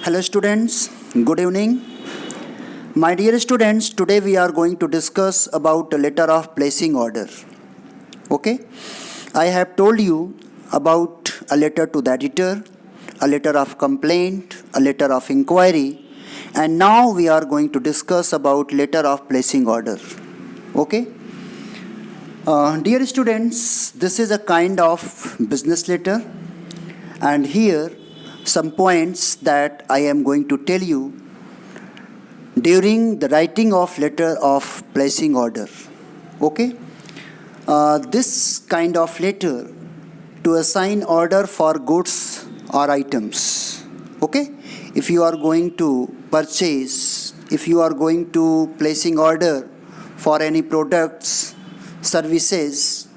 Hello students, good evening. My dear students, today we are going to discuss about a letter of placing order. Okay? I have told you about a letter to the editor, a letter of complaint, a letter of inquiry, and now we are going to discuss about letter of placing order. Okay? Dear students, this is a kind of business letter, and here some points that I am going to tell you during the writing of letter of placing order. Okay? This kind of letter to assign order for goods or items. Okay? If you are going to purchase, if you are going to placing order for any products, services,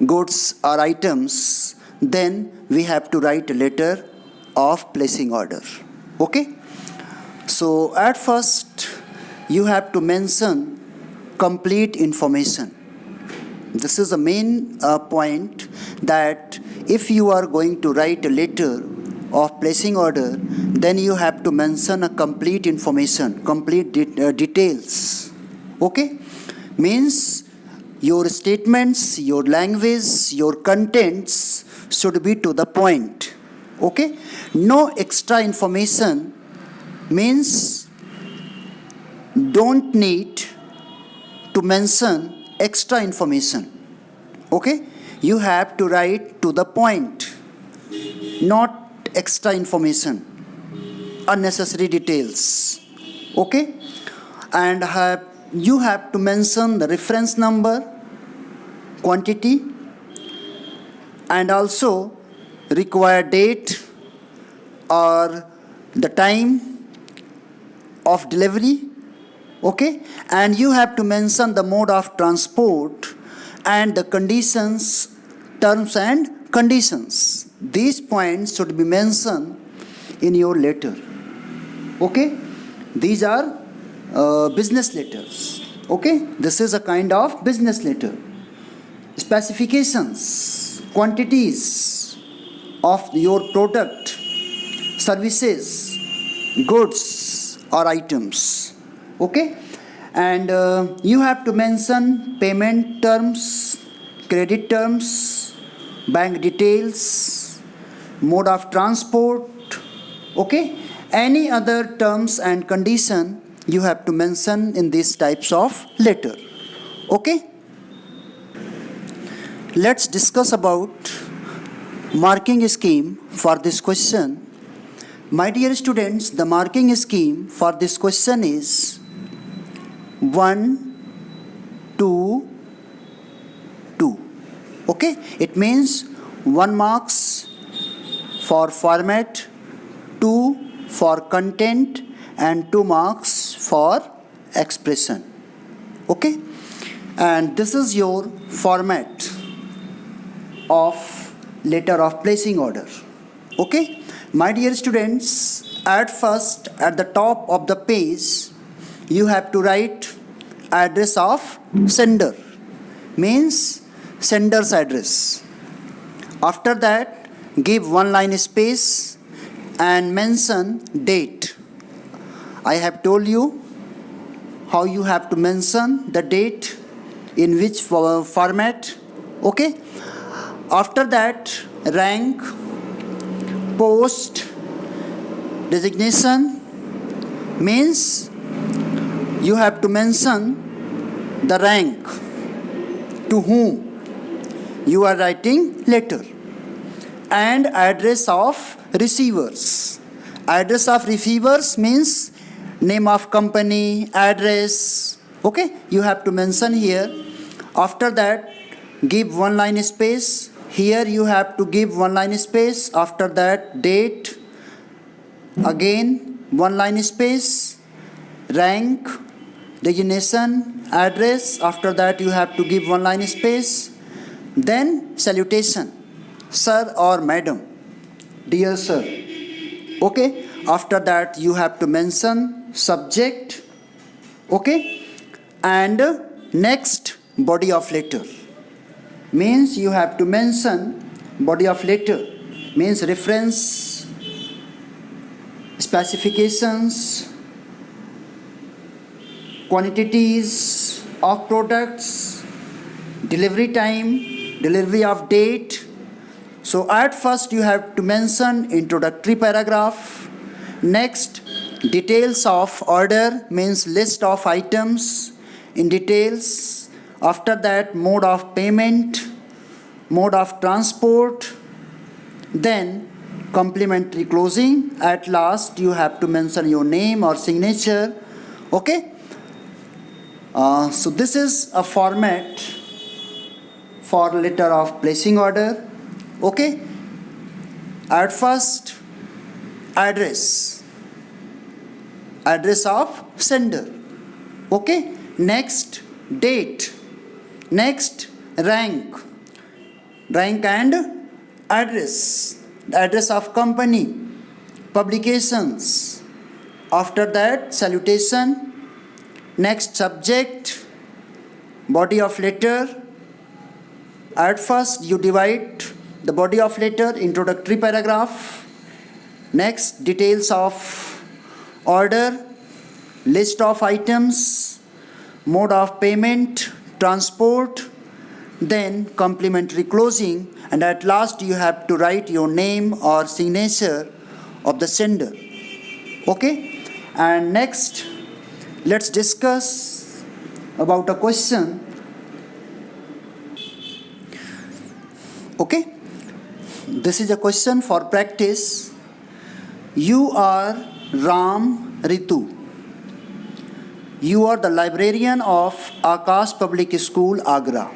goods or items, then we have to write a letter of placing order. Okay? So at first you have to mention complete information. This is the main point, that if you are going to write a letter of placing order, then you have to mention a complete information, complete details. Okay? Means your statements, your language, your contents should be to the point. Okay? No extra information, means don't need to mention extra information. Okay? You have to write to the point, not extra information, unnecessary details. Okay? And you have to mention the reference number, quantity, and also required date or the time of delivery. Okay? And you have to mention the mode of transport and the conditions, terms and conditions. These points should be mentioned in your letter. Okay? These are business letters. Okay? This is a kind of business letter. Specifications, quantities of your product, services, goods or items. Okay? And you have to mention payment terms, credit terms, bank details, mode of transport. Okay? Any other terms and condition you have to mention in these types of letter. Okay? Let's discuss about marking scheme for this question. My dear students, the marking scheme for this question is 1, 2, 2. Okay? It means 1 marks for format, 2 for content, and 2 marks for expression. Okay? And this is your format of letter of placing order. Okay? My dear students, at first, at the top of the page, you have to write address of sender, means sender's address. After that, give 1 line space and mention date. I have told you how you have to mention the date, in which format. Okay? After that, rank, post, designation, means you have to mention the rank to whom you are writing letter, and address of receivers. Address of receivers means name of company, address. Okay? You have to mention here. After that, give 1 line space. Here you have to give 1 line space. After that, date, again 1 line space, rank, designation, address. After that, you have to give 1 line space. Then salutation, sir or madam, dear sir. Okay? After that, you have to mention subject. Okay? And next, body of letter. Means you have to mention body of letter, means reference, specifications, quantities of products, delivery time, delivery of date. So at first you have to mention introductory paragraph. Next, details of order means list of items in details. After that, mode of payment, mode of transport, then complimentary closing. At last you have to mention your name or signature. Okay, so this is a format for letter of placing order. Okay, at first, address of sender. Okay, next, date. Next, rank and address, the address of company, publications. After that, salutation. Next, subject, body of letter. At first you divide the body of letter, introductory paragraph. Next, details of order, list of items, mode of payment, transport, then complimentary closing, and at last you have to write your name or signature of the sender. Okay, and next let's discuss about a question. Okay, this is a question for practice. You are Ram Ritu. You are the librarian of Akash Public School, Agra.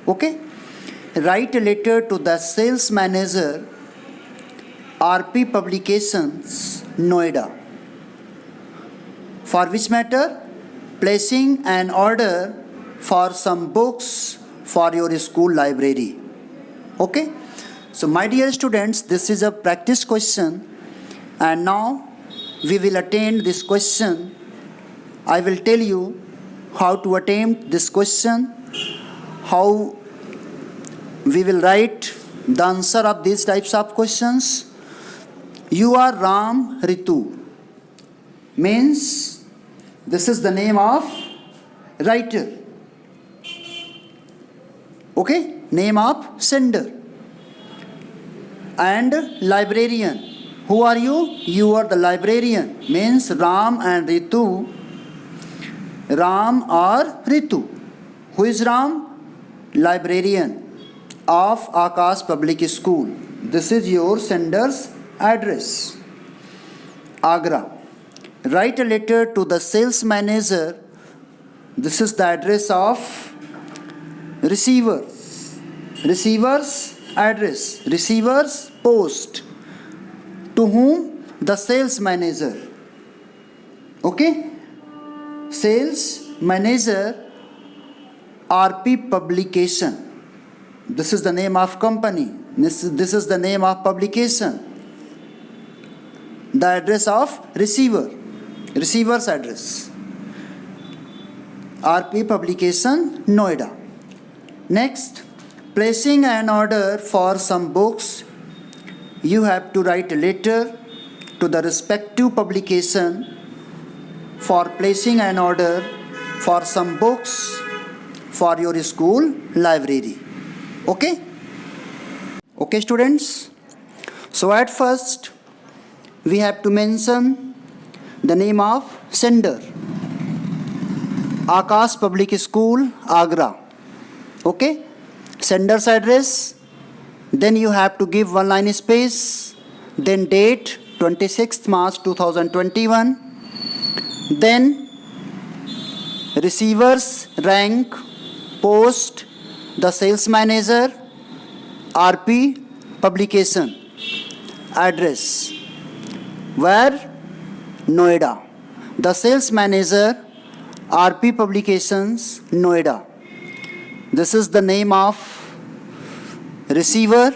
Okay, write a letter to the sales manager, RP Publications, Noida. For which matter? Placing an order for some books for your school library. Okay, so my dear students, this is a practice question, and now we will attempt this question. I will tell you how to attempt this question, how we will write the answer of these types of questions. You are Ram Ritu means this is the name of writer. Okay, name of sender. And librarian. Who are you? You are the librarian. Means Ram and Ritu. Ram or Ritu. Who is Ram? Librarian of Akash Public School. This is your sender's address. Agra. Write a letter to the sales manager. This is the address of receiver. Receiver's address. Receiver's post. To whom? The sales manager. Okay? Sales manager, RP Publication. This is the name of company. This is the name of publication. The address of receiver. Receiver's address. RP Publication, Noida. Next, placing an order for some books. You have to write a letter to the respective publication for placing an order for some books for your school library. Okay? Okay, students? So at first, we have to mention the name of sender. Akash Public School, Agra. Okay? Sender's address. Then you have to give one line space. Then date 26th March 2021. Then receiver's rank, post, the sales manager, RP Publication, address. Where? Noida. The sales manager, RP Publications, Noida. This is the name of receiver,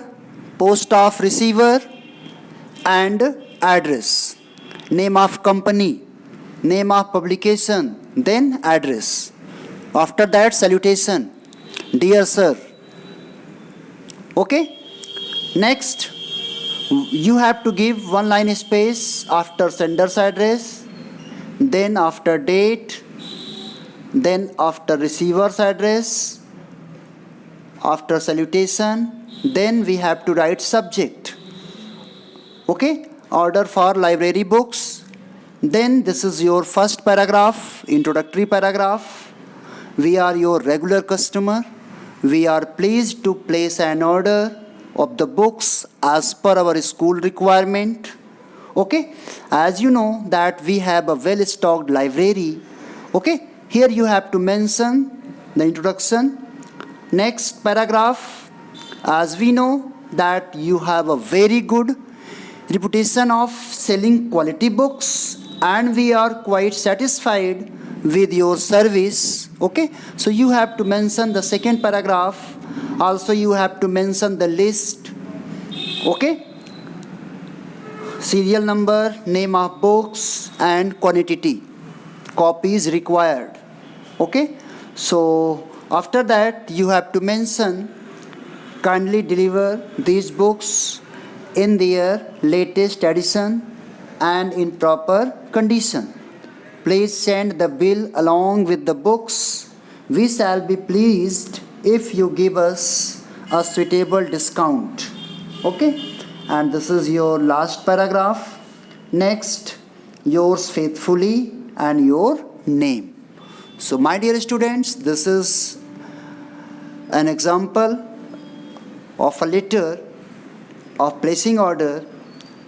post of receiver, and address. Name of company, name of publication, then address. After that, salutation. Dear sir. Okay? Next, You have to give one line space after sender's address, then after date, then after receiver's address, after salutation, then we have to write subject. Okay, order for library books. Then this is your first paragraph, introductory paragraph. We are your regular customer. We are pleased to place an order of the books as per our school requirement. Okay, as you know that we have a well-stocked library. Okay, here you have to mention the introduction. Next paragraph, as we know that you have a very good reputation of selling quality books and we are quite satisfied with your service. Okay, so you have to mention the second paragraph. Also you have to mention the list. Okay, serial number, name of books and quantity, copies required. Okay, so after that you have to mention kindly deliver these books in their latest edition and in proper condition. Please send the bill along with the books. We shall be pleased if you give us a suitable discount. Okay, and this is your last paragraph. Next, yours faithfully and your name. So my dear students, this is an example of a letter of placing order.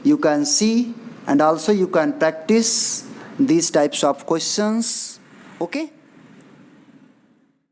You can see and also you can practice these types of questions. Okay.